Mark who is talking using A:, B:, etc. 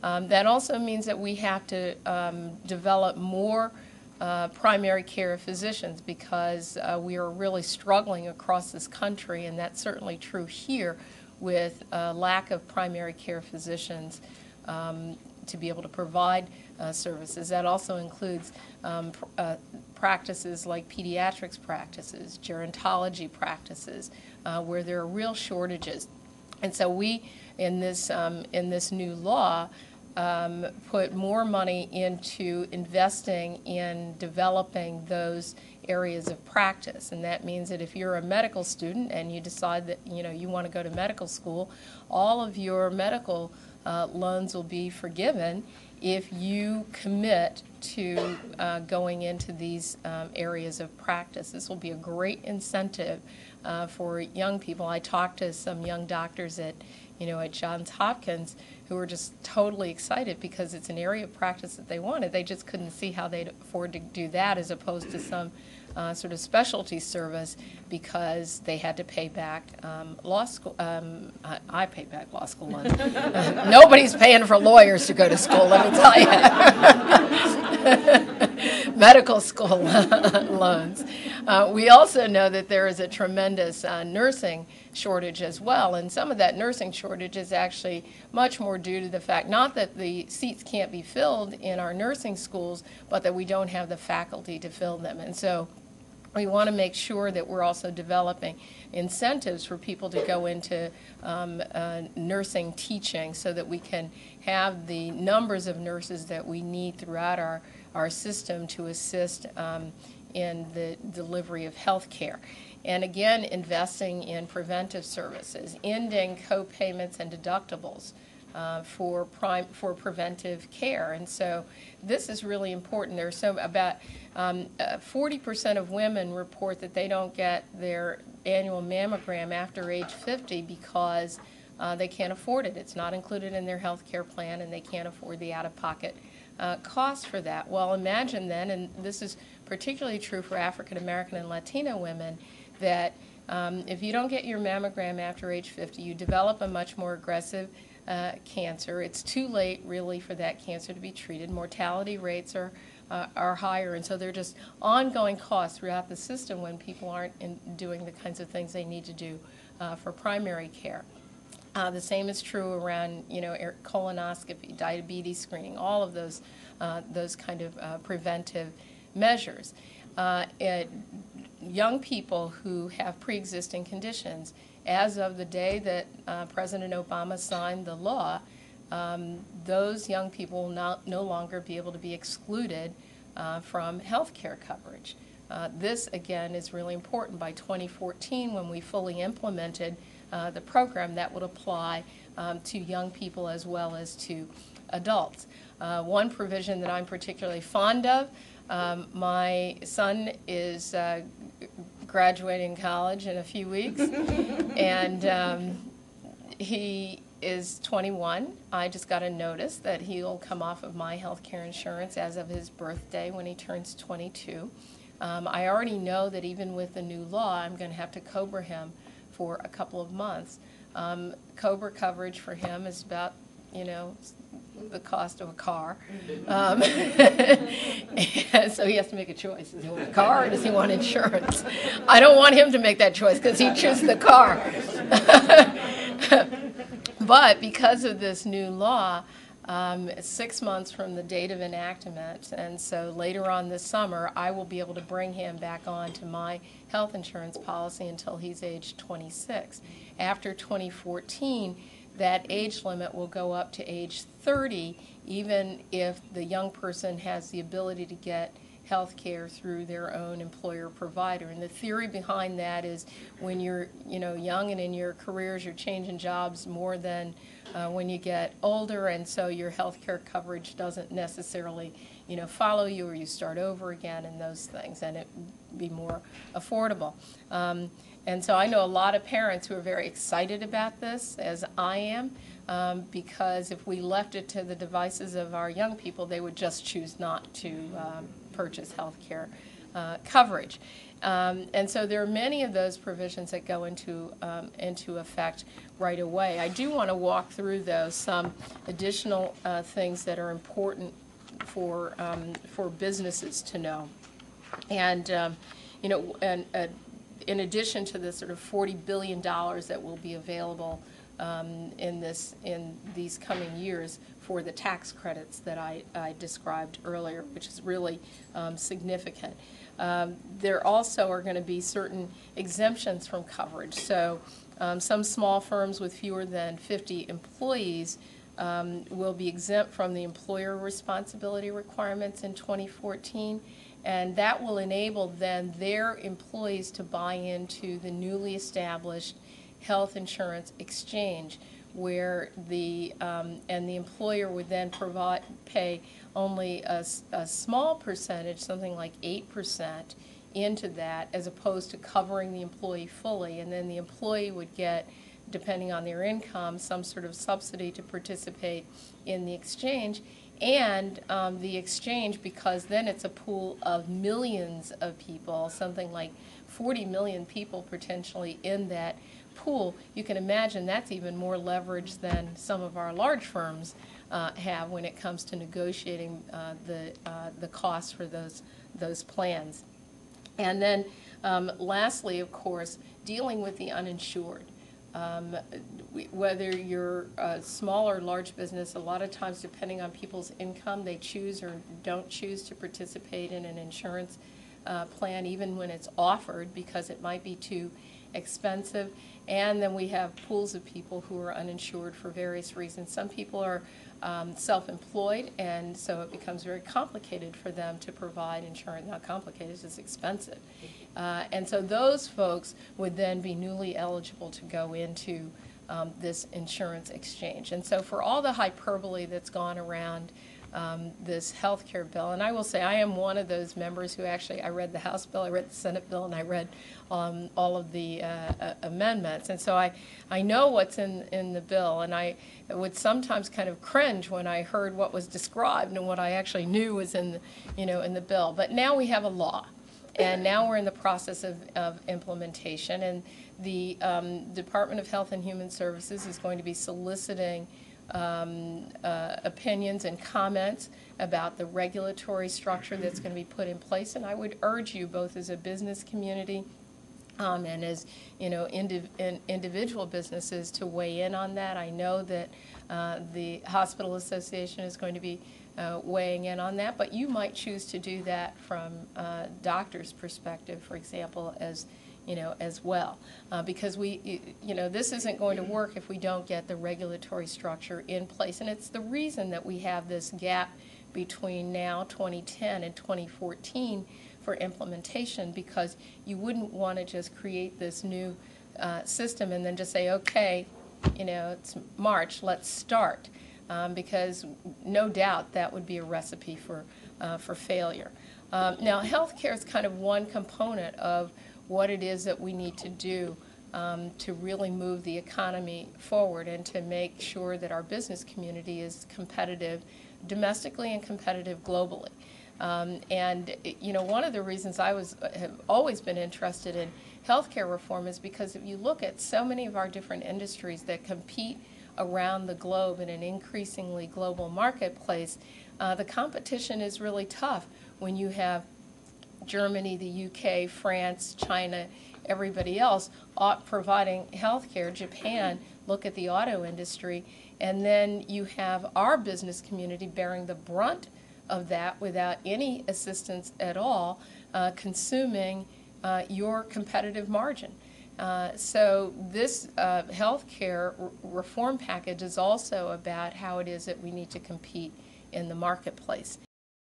A: That also means that we have to develop more primary care physicians, because we are really struggling across this country, and that's certainly true here, with lack of primary care physicians to be able to provide services. That also includes practices like pediatrics practices, gerontology practices, where there are real shortages. And so we, in this new law, put more money into investing in developing those areas of practice. And that means that if you're a medical student and you decide that you want to go to medical school, all of your medical loans will be forgiven if you commit to going into these areas of practice. This will be a great incentive for young people. I talked to some young doctors at Johns Hopkins who were just totally excited because it's an area of practice that they wanted. They just couldn't see how they'd afford to do that as opposed to some sort of specialty service, because they had to pay back law school. I pay back law school loans. Nobody's paying for lawyers to go to school, let me tell you. Medical school loans. We also know that there is a tremendous nursing shortage as well, and some of that nursing shortage is actually much more due to the fact not that the seats can't be filled in our nursing schools, but that we don't have the faculty to fill them. And so we want to make sure that we're also developing incentives for people to go into nursing teaching, so that we can have the numbers of nurses that we need throughout our system to assist in the delivery of health care. And again, investing in preventive services, ending co-payments and deductibles for preventive care. And so this is really important. There's about 40% of women report that they don't get their annual mammogram after age 50 because they can't afford it. It's not included in their health care plan, and they can't afford the out-of-pocket cost for that. Well, imagine then, and this is particularly true for African American and Latino women, that if you don't get your mammogram after age 50, you develop a much more aggressive cancer. It's too late, really, for that cancer to be treated. Mortality rates are higher, and so there are just ongoing costs throughout the system when people aren't doing the kinds of things they need to do for primary care. The same is true around, colonoscopy, diabetes screening, all of those kind of preventive measures. Young people who have pre-existing conditions, as of the day that President Obama signed the law, those young people will no longer be able to be excluded from health care coverage. This, again, is really important. By 2014, when we fully implemented the program, that would apply to young people as well as to adults. One provision that I'm particularly fond of, my son is graduating college in a few weeks, and he is 21. I just got a notice that he'll come off of my health care insurance as of his birthday when he turns 22. I already know that even with the new law, I'm going to have to COBRA him for a couple of months. COBRA coverage for him is about, the cost of a car. And so he has to make a choice. Does he want a car or does he want insurance? I don't want him to make that choice because he chooses the car. But because of this new law, 6 months from the date of enactment, and so later on this summer, I will be able to bring him back on to my health insurance policy until he's age 26. After 2014, that age limit will go up to age 30, even if the young person has the ability to get health care through their own employer provider. And the theory behind that is when you're young and in your careers, you're changing jobs more than when you get older, and so your health care coverage doesn't necessarily follow you, or you start over again and those things, and it would be more affordable. And so I know a lot of parents who are very excited about this, as I am, because if we left it to the devices of our young people, they would just choose not to purchase health care coverage. And so there are many of those provisions that go into effect right away. I do want to walk through, though, some additional things that are important for businesses to know. And you know, in addition to the sort of $40 billion that will be available in these coming years for the tax credits that I described earlier, which is really significant. There also are going to be certain exemptions from coverage. So some small firms with fewer than 50 employees will be exempt from the employer responsibility requirements in 2014, and that will enable then their employees to buy into the newly established health insurance exchange, where the employer would then pay only a small percentage, something like 8%, into that, as opposed to covering the employee fully, and then the employee would get, depending on their income, some sort of subsidy to participate in the exchange. And the exchange, because then it's a pool of millions of people, something like 40 million people potentially in that pool, you can imagine that's even more leverage than some of our large firms have when it comes to negotiating the costs for those plans. And then lastly, of course, dealing with the uninsured. Whether you're a small or large business, a lot of times depending on people's income, they choose or don't choose to participate in an insurance plan, even when it's offered, because it might be too expensive. And then we have pools of people who are uninsured for various reasons. Some people are self-employed, and so it becomes very complicated for them to provide insurance. Not complicated, it's just expensive. And so those folks would then be newly eligible to go into this insurance exchange. And so for all the hyperbole that's gone around this health care bill, and I will say I am one of those members who actually, I read the House bill, I read the Senate bill, and I read all of the amendments. And so I know what's in the bill, and I would sometimes kind of cringe when I heard what was described and what I actually knew was in the bill. But now we have a law, and now we're in the process of implementation, and the Department of Health and Human Services is going to be soliciting opinions and comments about the regulatory structure that's going to be put in place. And I would urge you, both as a business community and as individual businesses, to weigh in on that. I know that the Hospital Association is going to be weighing in on that, but you might choose to do that from a doctor's perspective, for example, as well, because this isn't going to work if we don't get the regulatory structure in place. And it's the reason that we have this gap between now, 2010, and 2014 for implementation, because you wouldn't want to just create this new system and then just say, okay, it's March, let's start, because no doubt that would be a recipe for failure. Now, healthcare is kind of one component of what it is that we need to do to really move the economy forward and to make sure that our business community is competitive domestically and competitive globally. And one of the reasons I have always been interested in healthcare reform is because if you look at so many of our different industries that compete around the globe in an increasingly global marketplace, the competition is really tough when you have Germany, the UK, France, China, everybody else providing health care. Japan, look at the auto industry. And then you have our business community bearing the brunt of that without any assistance at all, consuming your competitive margin. So this health care reform package is also about how it is that we need to compete in the marketplace.